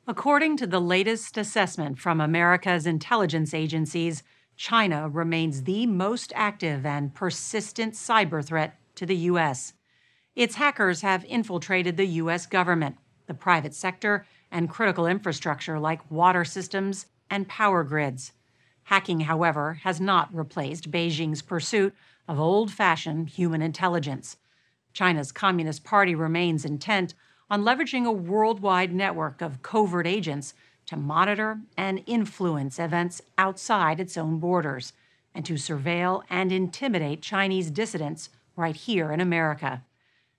According to the latest assessment from America's intelligence agencies, China remains the most active and persistent cyber threat to the U.S. Its hackers have infiltrated the U.S. government, the private sector, and critical infrastructure like water systems and power grids. Hacking, however, has not replaced Beijing's pursuit of old-fashioned human intelligence. China's Communist Party remains intent on leveraging a worldwide network of covert agents to monitor and influence events outside its own borders, and to surveil and intimidate Chinese dissidents right here in America.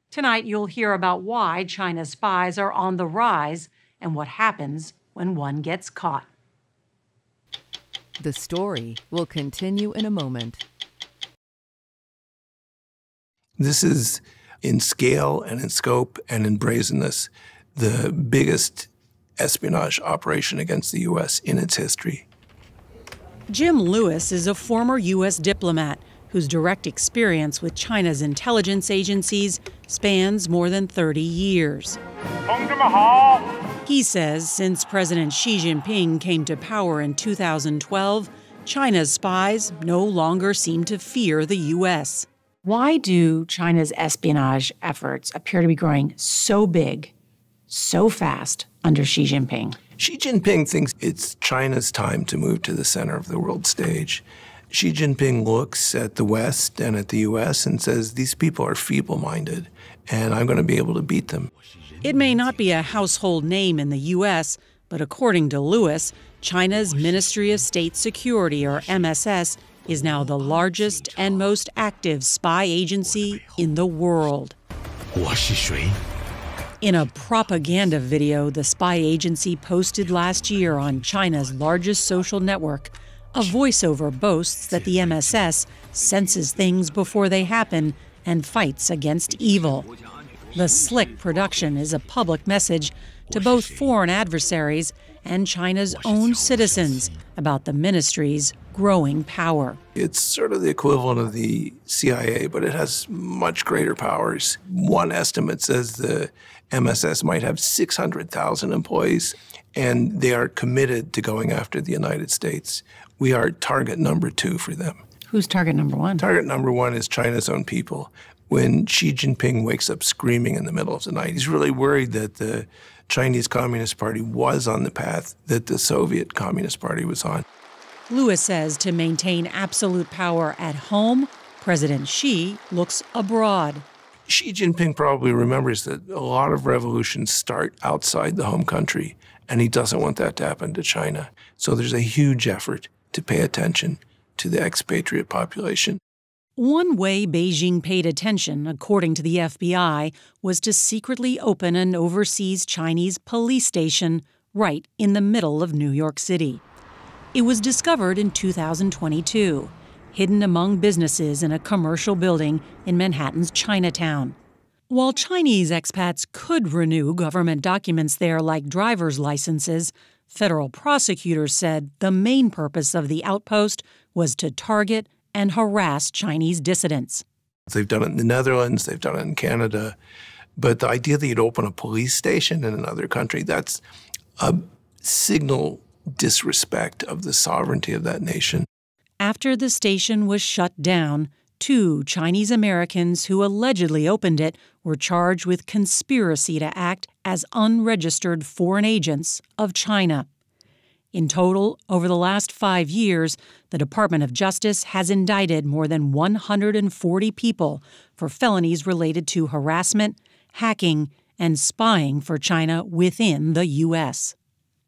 Tonight, you'll hear about why China's spies are on the rise and what happens when one gets caught. The story will continue in a moment. This is, in scale and in scope and in brazenness, the biggest espionage operation against the U.S. in its history. Jim Lewis is a former U.S. diplomat whose direct experience with China's intelligence agencies spans more than 30 years. He says since President Xi Jinping came to power in 2012, China's spies no longer seem to fear the U.S. Why do China's espionage efforts appear to be growing so big, so fast under Xi Jinping? Xi Jinping thinks it's China's time to move to the center of the world stage. Xi Jinping looks at the West and at the U.S. and says, these people are feeble-minded, and I'm going to be able to beat them. It may not be a household name in the U.S., but according to Lewis, China's Ministry of State Security, or MSS, is now the largest and most active spy agency in the world. In a propaganda video the spy agency posted last year on China's largest social network, a voiceover boasts that the MSS senses things before they happen and fights against evil. The slick production is a public message to both foreign adversaries and China's own citizens about the ministry's growing power. It's sort of the equivalent of the CIA, but it has much greater powers. One estimate says the MSS might have 600,000 employees, and they are committed to going after the United States. We are target number 2 for them. Who's target number 1? Target number 1 is China's own people. When Xi Jinping wakes up screaming in the middle of the night, he's really worried that the Chinese Communist Party was on the path that the Soviet Communist Party was on. Lewis says to maintain absolute power at home, President Xi looks abroad. Xi Jinping probably remembers that a lot of revolutions start outside the home country, and he doesn't want that to happen to China. So there's a huge effort to pay attention to the expatriate population. One way Beijing paid attention, according to the FBI, was to secretly open an overseas Chinese police station right in the middle of New York City. It was discovered in 2022, hidden among businesses in a commercial building in Manhattan's Chinatown. While Chinese expats could renew government documents there like driver's licenses, federal prosecutors said the main purpose of the outpost was to target and harass Chinese dissidents. They've done it in the Netherlands, they've done it in Canada, but the idea that you'd open a police station in another country, that's a signal disrespect of the sovereignty of that nation. After the station was shut down, 2 Chinese Americans who allegedly opened it were charged with conspiracy to act as unregistered foreign agents of China. In total, over the last 5 years, the Department of Justice has indicted more than 140 people for felonies related to harassment, hacking, and spying for China within the U.S.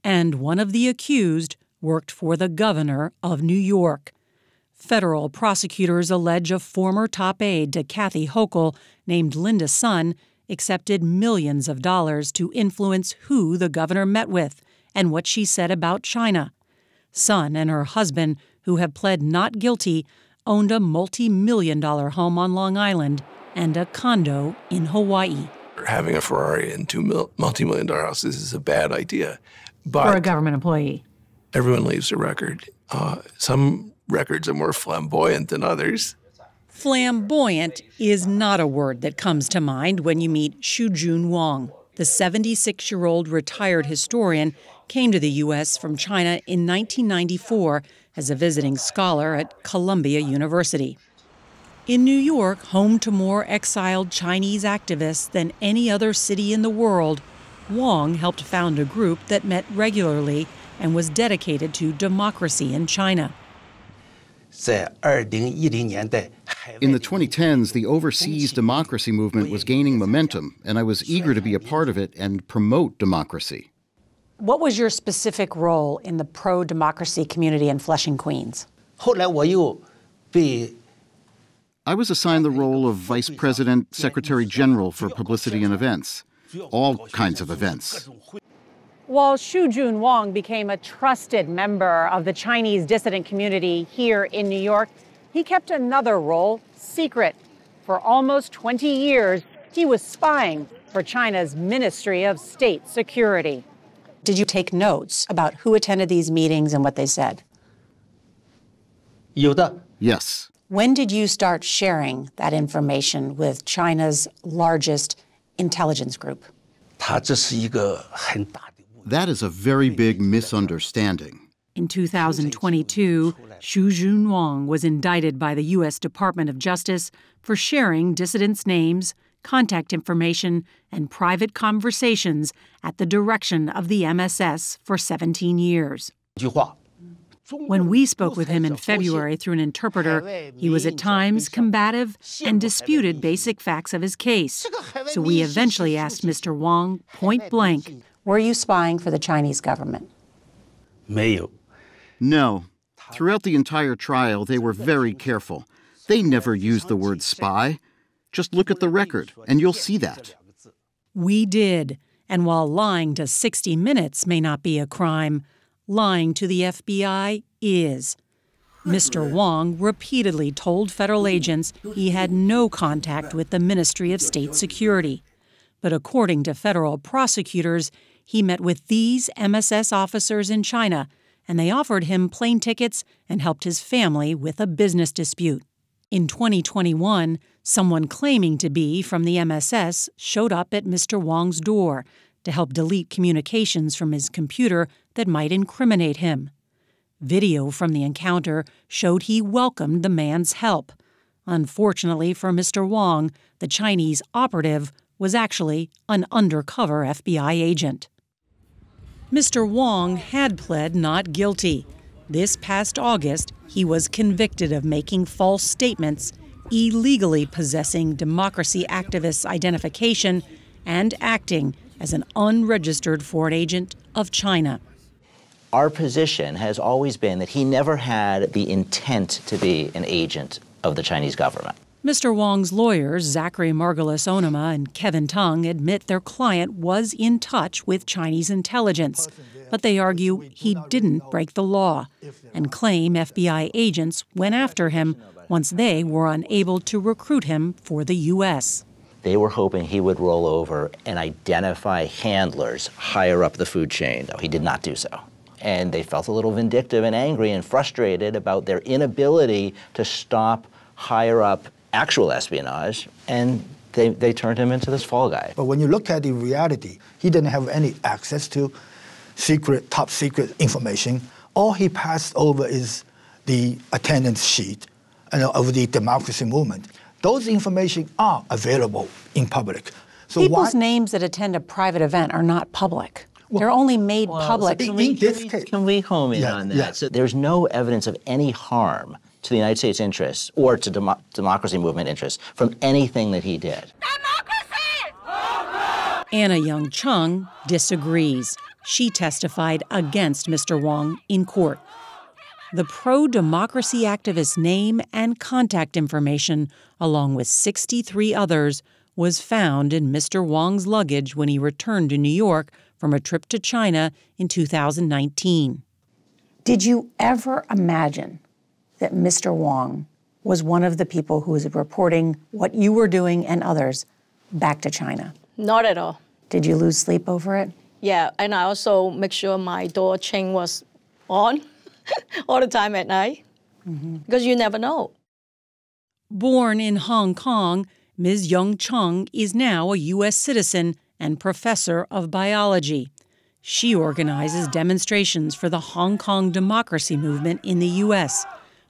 And one of the accused worked for the governor of New York. Federal prosecutors allege a former top aide to Kathy Hochul named Linda Sun accepted millions of dollars to influence who the governor met with and what she said about China. Sun and her husband, who have pled not guilty, owned a multi-million-dollar home on Long Island and a condo in Hawaii. Having a Ferrari and 2 multi-million-dollar houses is a bad idea. But for a government employee. Everyone leaves a record. Some records are more flamboyant than others. Flamboyant is not a word that comes to mind when you meet Shu Jun Wong. The 76-year-old retired historian came to the U.S. from China in 1994 as a visiting scholar at Columbia University. In New York, home to more exiled Chinese activists than any other city in the world, Wong helped found a group that met regularly and was dedicated to democracy in China. In the 2010s, the overseas democracy movement was gaining momentum, and I was eager to be a part of it and promote democracy. What was your specific role in the pro-democracy community in Flushing, Queens? I was assigned the role of Vice President, Secretary General for Publicity and Events, all kinds of events. While Shu Jun Wong became a trusted member of the Chinese dissident community here in New York, he kept another role secret. For almost 20 years, he was spying for China's Ministry of State Security. Did you take notes about who attended these meetings and what they said? Yes. When did you start sharing that information with China's largest intelligence group? That is a very big misunderstanding. In 2022, Shu Jun Wong was indicted by the U.S. Department of Justice for sharing dissidents' names, contact information, and private conversations at the direction of the MSS for 17 years. When we spoke with him in February through an interpreter, he was at times combative and disputed basic facts of his case. So we eventually asked Mr. Wong point blank, were you spying for the Chinese government? No. Throughout the entire trial, they were very careful. They never used the word spy. Just look at the record, and you'll see that. We did. And while lying to 60 Minutes may not be a crime, lying to the FBI is. Mr. Wong repeatedly told federal agents he had no contact with the Ministry of State Security. But according to federal prosecutors, he met with these MSS officers in China, and they offered him plane tickets and helped his family with a business dispute. In 2021, someone claiming to be from the MSS showed up at Mr. Wong's door to help delete communications from his computer that might incriminate him. Video from the encounter showed he welcomed the man's help. Unfortunately for Mr. Wong, the Chinese operative was actually an undercover FBI agent. Mr. Wong had pled not guilty. This past August, he was convicted of making false statements, illegally possessing democracy activists' identification, and acting as an unregistered foreign agent of China. Our position has always been that he never had the intent to be an agent of the Chinese government. Mr. Wong's lawyers, Zachary Margulis Onema and Kevin Tung, admit their client was in touch with Chinese intelligence, but they argue he didn't break the law and claim FBI agents went after him once they were unable to recruit him for the U.S. They were hoping he would roll over and identify handlers higher up the food chain. He did not do so. And they felt a little vindictive and angry and frustrated about their inability to stop higher up actual espionage, and they turned him into this fall guy. But when you look at the reality, he didn't have any access to top secret information. All he passed over is the attendance sheet of the democracy movement. Those information are available in public. So people's names that attend a private event are not public. Well, they're only made public. Can we home in on that? Yeah. So there's no evidence of any harm to the United States interests or to democracy movement interests from anything that he did. Anna Young Chong disagrees. She testified against Mr. Wong in court. The pro-democracy activist's name and contact information, along with 63 others, was found in Mr. Wong's luggage when he returned to New York from a trip to China in 2019. Did you ever imagine that Mr. Wong was one of the people who was reporting what you were doing and others back to China? Not at all. Did you lose sleep over it? Yeah, and I also make sure my door chain was on all the time at night, because you never know. Born in Hong Kong, Ms. Young Chong is now a U.S. citizen and professor of biology. She organizes demonstrations for the Hong Kong democracy movement in the U.S.,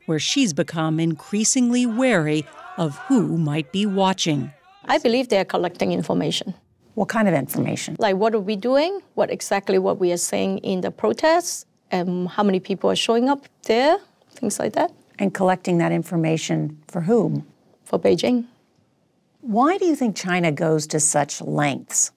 where she's become increasingly wary of who might be watching. I believe they're collecting information. What kind of information? Like, what are we doing? What we are saying in the protests? How many people are showing up there? Things like that. And collecting that information for whom? For Beijing. Why do you think China goes to such lengths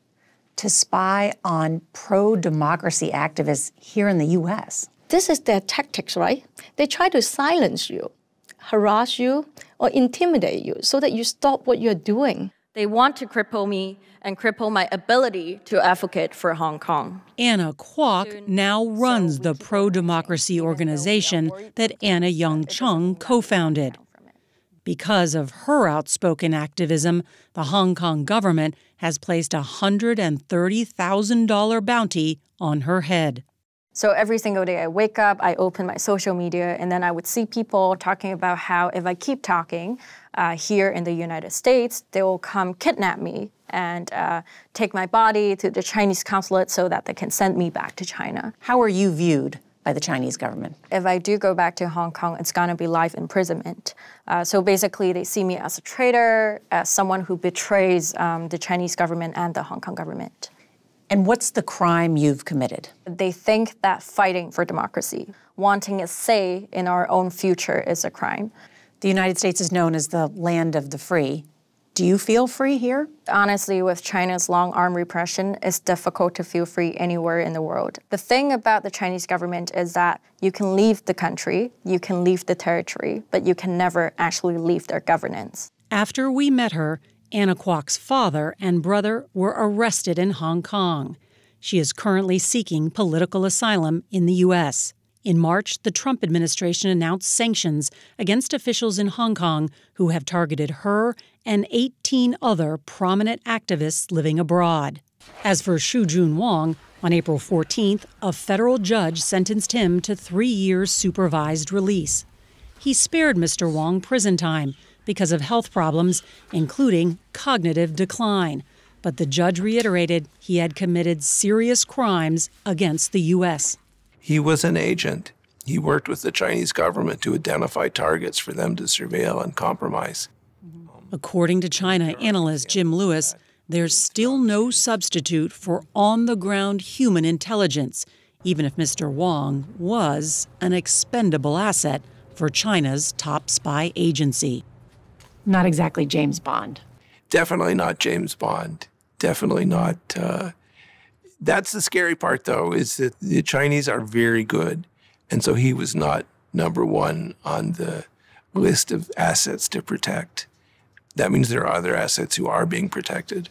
to spy on pro-democracy activists here in the U.S.? This is their tactics, right? They try to silence you, harass you, or intimidate you so that you stop what you're doing. They want to cripple me and cripple my ability to advocate for Hong Kong. Anna Kwok now runs the pro-democracy organization that Anna Young Chong co-founded. Because of her outspoken activism, the Hong Kong government has placed a $130,000 bounty on her head. So every single day I wake up, I open my social media, and then I would see people talking about how if I keep talking here in the United States, they will come kidnap me and take my body to the Chinese consulate so that they can send me back to China. How are you viewed by the Chinese government? If I do go back to Hong Kong, it's going to be life imprisonment. So basically, they see me as a traitor, as someone who betrays the Chinese government and the Hong Kong government. And what's the crime you've committed? They think that fighting for democracy, wanting a say in our own future is a crime. The United States is known as the land of the free. Do you feel free here? Honestly, with China's long-arm repression, it's difficult to feel free anywhere in the world. The thing about the Chinese government is that you can leave the country, you can leave the territory, but you can never actually leave their governance. After we met her, Anna Kwok's father and brother were arrested in Hong Kong. She is currently seeking political asylum in the U.S. In March, the Trump administration announced sanctions against officials in Hong Kong who have targeted her and 18 other prominent activists living abroad. As for Shu Jun Wong, on April 14th, a federal judge sentenced him to 3 years supervised release. He spared Mr. Wong prison time because of health problems, including cognitive decline. But the judge reiterated he had committed serious crimes against the U.S. He was an agent. He worked with the Chinese government to identify targets for them to surveil and compromise. According to China analyst Jim Lewis, there's still no substitute for on-the-ground human intelligence, even if Mr. Wong was an expendable asset for China's top spy agency. Not exactly James Bond. Definitely not James Bond. Definitely not. That's the scary part, though, is that the Chinese are very good. And so he was not number one on the list of assets to protect. That means there are other assets who are being protected.